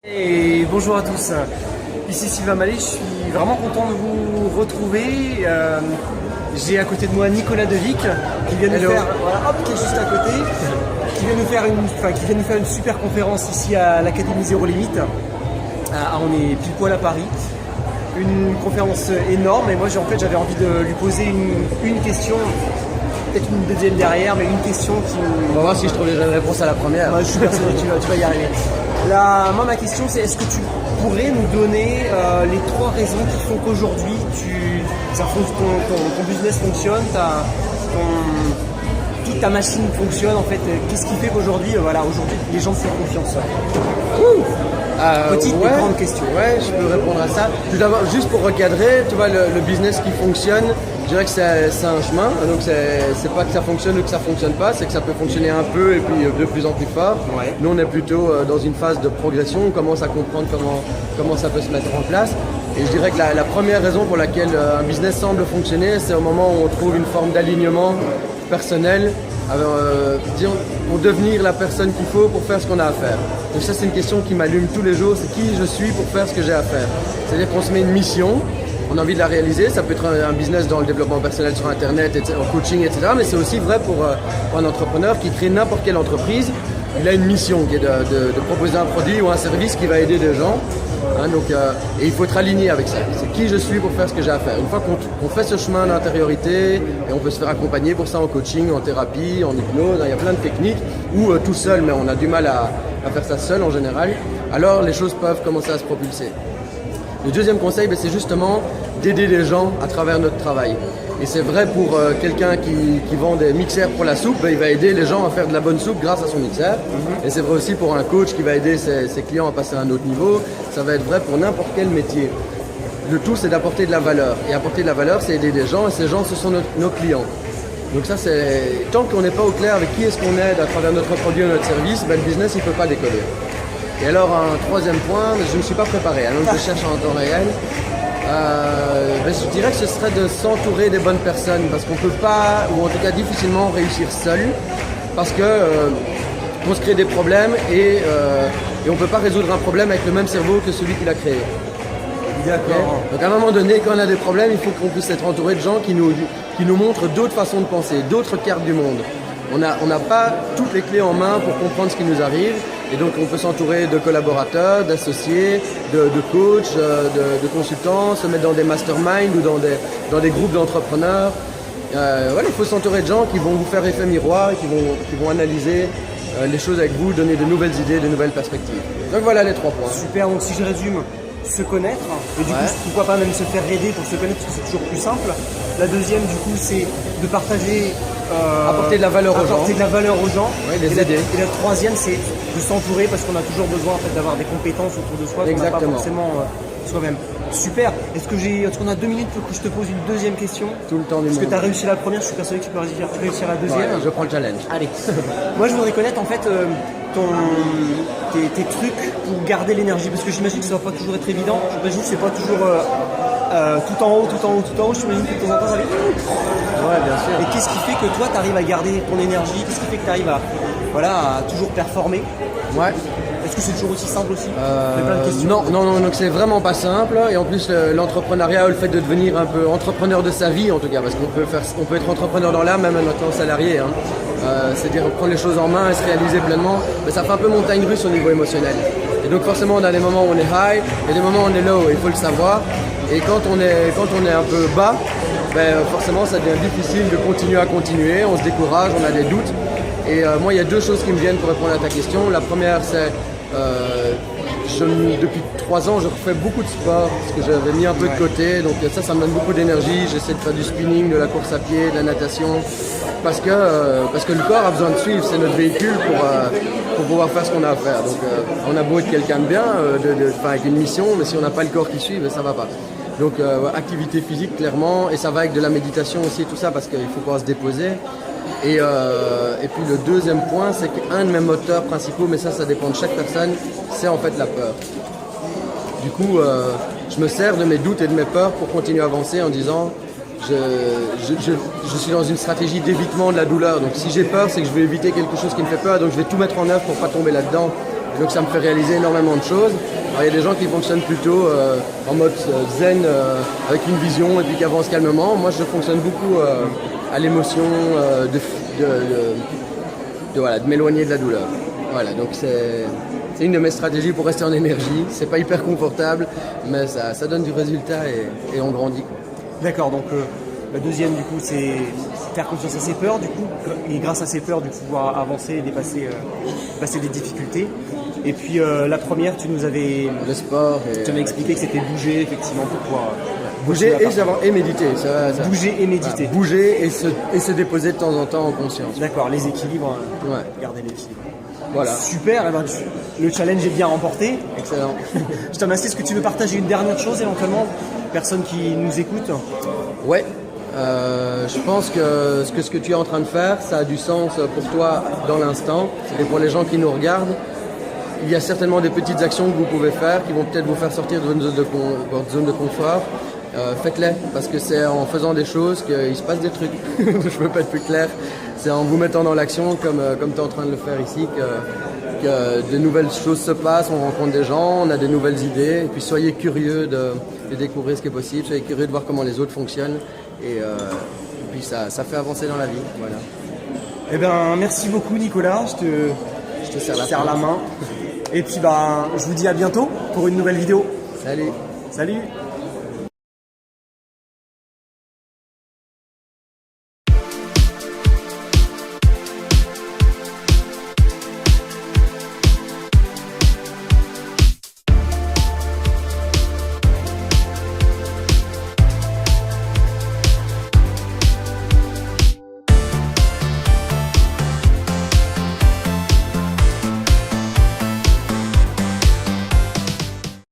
Et bonjour à tous, ici Sylvain Mallet, je suis vraiment content de vous retrouver. J'ai à côté de moi Nicolas Devic qui vient nous faire, voilà, hop, qui est juste à côté, qui vient nous faire une super conférence ici à l'Académie Zéro Limite. On est pile poil à Paris. Une conférence énorme et moi j'avais envie de lui poser une question, peut-être une deuxième derrière, mais une question qui... On va voir si je trouve déjà une réponse à la première. Ouais, je suis persuadé que tu vas y arriver. Moi, ma question, c'est est-ce que tu pourrais nous donner les 3 raisons qui font qu'aujourd'hui ton business fonctionne, toute ta machine fonctionne en fait. Qu'est-ce qui fait qu'aujourd'hui, aujourd'hui, les gens te font confiance? Petite et grande question. Ouais, je peux répondre à ça. Tout d'abord, juste pour recadrer, tu vois, le business qui fonctionne, je dirais que c'est un chemin. Donc, c'est pas que ça fonctionne ou que ça fonctionne pas, c'est que ça peut fonctionner un peu et puis de plus en plus fort. Ouais. Nous, on est plutôt dans une phase de progression, on commence à comprendre comment ça peut se mettre en place. Et je dirais que la première raison pour laquelle un business semble fonctionner, c'est au moment où on trouve une forme d'alignement personnel pour devenir la personne qu'il faut pour faire ce qu'on a à faire. Donc ça, c'est une question qui m'allume tous les jours, c'est qui je suis pour faire ce que j'ai à faire. C'est-à-dire qu'on se met une mission, on a envie de la réaliser, ça peut être un business dans le développement personnel sur Internet, en coaching, etc. Mais c'est aussi vrai pour un entrepreneur qui crée n'importe quelle entreprise. Il a une mission qui est de proposer un produit ou un service qui va aider des gens. Et il faut être aligné avec ça. C'est qui je suis pour faire ce que j'ai à faire. Une fois qu'on fait ce chemin d'intériorité, et on peut se faire accompagner pour ça en coaching, en thérapie, en hypnose, il y a plein de techniques, ou tout seul, mais on a du mal à faire ça seul en général, alors les choses peuvent commencer à se propulser. Le deuxième conseil, c'est justement d'aider les gens à travers notre travail. Et c'est vrai pour quelqu'un qui vend des mixeurs pour la soupe, il va aider les gens à faire de la bonne soupe grâce à son mixeur. Et c'est vrai aussi pour un coach qui va aider ses clients à passer à un autre niveau. Ça va être vrai pour n'importe quel métier. Le tout, c'est d'apporter de la valeur. Et apporter de la valeur, c'est aider des gens. Et ces gens, ce sont nos clients. Donc ça, c'est tant qu'on n'est pas au clair avec qui est-ce qu'on aide à travers notre produit ou notre service, le business, il ne peut pas décoller. Et alors, un troisième point, je ne me suis pas préparé, donc je cherche en temps réel. Je dirais que ce serait de s'entourer des bonnes personnes parce qu'on ne peut pas, ou en tout cas difficilement réussir seul parce que on se crée des problèmes et on ne peut pas résoudre un problème avec le même cerveau que celui qui l'a créé. D'accord. Donc à un moment donné, quand on a des problèmes, il faut qu'on puisse être entouré de gens qui nous montrent d'autres façons de penser, d'autres cartes du monde. On n'a pas toutes les clés en main pour comprendre ce qui nous arrive. Et donc on peut s'entourer de collaborateurs, d'associés, de coachs, de consultants, se mettre dans des masterminds ou dans des groupes d'entrepreneurs. Il faut s'entourer de gens qui vont vous faire effet miroir et qui vont analyser les choses avec vous, donner de nouvelles idées, de nouvelles perspectives. Donc voilà les 3 points. Super, donc si je résume, se connaître, et du coup pourquoi pas même se faire aider pour se connaître parce que c'est toujours plus simple. La deuxième du coup c'est de partager, apporter de la valeur aux gens. Ouais, les aider. Et la troisième c'est de s'entourer parce qu'on a toujours besoin en fait, d'avoir des compétences autour de soi qu'on n'a pas forcément soi-même. Super. Est-ce qu'on a 2 minutes pour que je te pose une deuxième question? Tout le temps du monde. Parce que tu as réussi la première, je suis persuadé que tu peux réussir la deuxième. Ouais, je prends le challenge. Allez. Moi je voudrais connaître en fait tes trucs pour garder l'énergie parce que j'imagine que ça va pas toujours être évident. J'imagine que c'est pas toujours tout en haut. J'imagine que de temps en temps ça va. Ouais, bien sûr. Et qu'est-ce qui fait que toi tu arrives à garder ton énergie? Qu'est-ce qui fait que tu arrives à toujours performer? Ouais. Est-ce que c'est toujours aussi simple aussi? Plein de questions. Non, donc c'est vraiment pas simple. Et en plus, l'entrepreneuriat, le fait de devenir un peu entrepreneur de sa vie, en tout cas, parce qu'on peut être entrepreneur dans l'âme, même en étant salarié. C'est-à-dire prendre les choses en main et se réaliser pleinement. Mais ça fait un peu montagne russe au niveau émotionnel. Et donc forcément, on a des moments où on est high et des moments où on est low. Il faut le savoir. Et quand on est un peu bas, forcément, ça devient difficile de continuer. On se décourage, on a des doutes. Et moi, il y a 2 choses qui me viennent pour répondre à ta question. La première, c'est depuis 3 ans, je refais beaucoup de sport parce que j'avais mis un peu de côté. Donc ça me donne beaucoup d'énergie. J'essaie de faire du spinning, de la course à pied, de la natation. Parce que le corps a besoin de suivre. C'est notre véhicule pour pouvoir faire ce qu'on a à faire. Donc on a beau être quelqu'un de bien, avec une mission, mais si on n'a pas le corps qui suit, ça va pas. Donc activité physique clairement. Et ça va avec de la méditation aussi et tout ça parce qu'il faut pouvoir se déposer. Et puis le deuxième point, c'est qu'un de mes moteurs principaux, mais ça dépend de chaque personne, c'est en fait la peur. Du coup, je me sers de mes doutes et de mes peurs pour continuer à avancer en disant je suis dans une stratégie d'évitement de la douleur. Donc si j'ai peur, c'est que je veux éviter quelque chose qui me fait peur, donc je vais tout mettre en œuvre pour pas tomber là-dedans. Et donc ça me fait réaliser énormément de choses. Alors, il y a des gens qui fonctionnent plutôt en mode zen, avec une vision et puis qui avancent calmement. Moi, je fonctionne beaucoup à l'émotion, de m'éloigner de la douleur. Voilà, donc c'est une de mes stratégies pour rester en énergie. C'est pas hyper confortable, mais ça donne du résultat et on grandit, quoi. D'accord, donc la deuxième du coup c'est faire confiance à ses peurs du coup, et grâce à ses peurs du pouvoir avancer et dépasser des difficultés. Et puis la première, tu nous avais expliqué que c'était bouger effectivement pour pouvoir bouger et méditer. Bouger et méditer. Voilà, bouger et se déposer de temps en temps en conscience. D'accord, les équilibres, garder l'équilibre. Voilà. Super, le challenge est bien remporté. Excellent. Je te remercie. Est-ce que tu veux partager une dernière chose éventuellement, personne qui nous écoute? Ouais. Je pense que ce que tu es en train de faire, ça a du sens pour toi dans l'instant et pour les gens qui nous regardent. Il y a certainement des petites actions que vous pouvez faire qui vont peut-être vous faire sortir de votre zone de confort. Faites-les, parce que c'est en faisant des choses qu'il se passe des trucs. Je ne peux pas être plus clair. C'est en vous mettant dans l'action, comme tu es en train de le faire ici, que de nouvelles choses se passent, on rencontre des gens, on a des nouvelles idées. Et puis soyez curieux de découvrir ce qui est possible, soyez curieux de voir comment les autres fonctionnent. Et puis ça fait avancer dans la vie. Voilà. Eh ben, merci beaucoup Nicolas, je te serre la main. Et puis je vous dis à bientôt pour une nouvelle vidéo. Salut. Salut.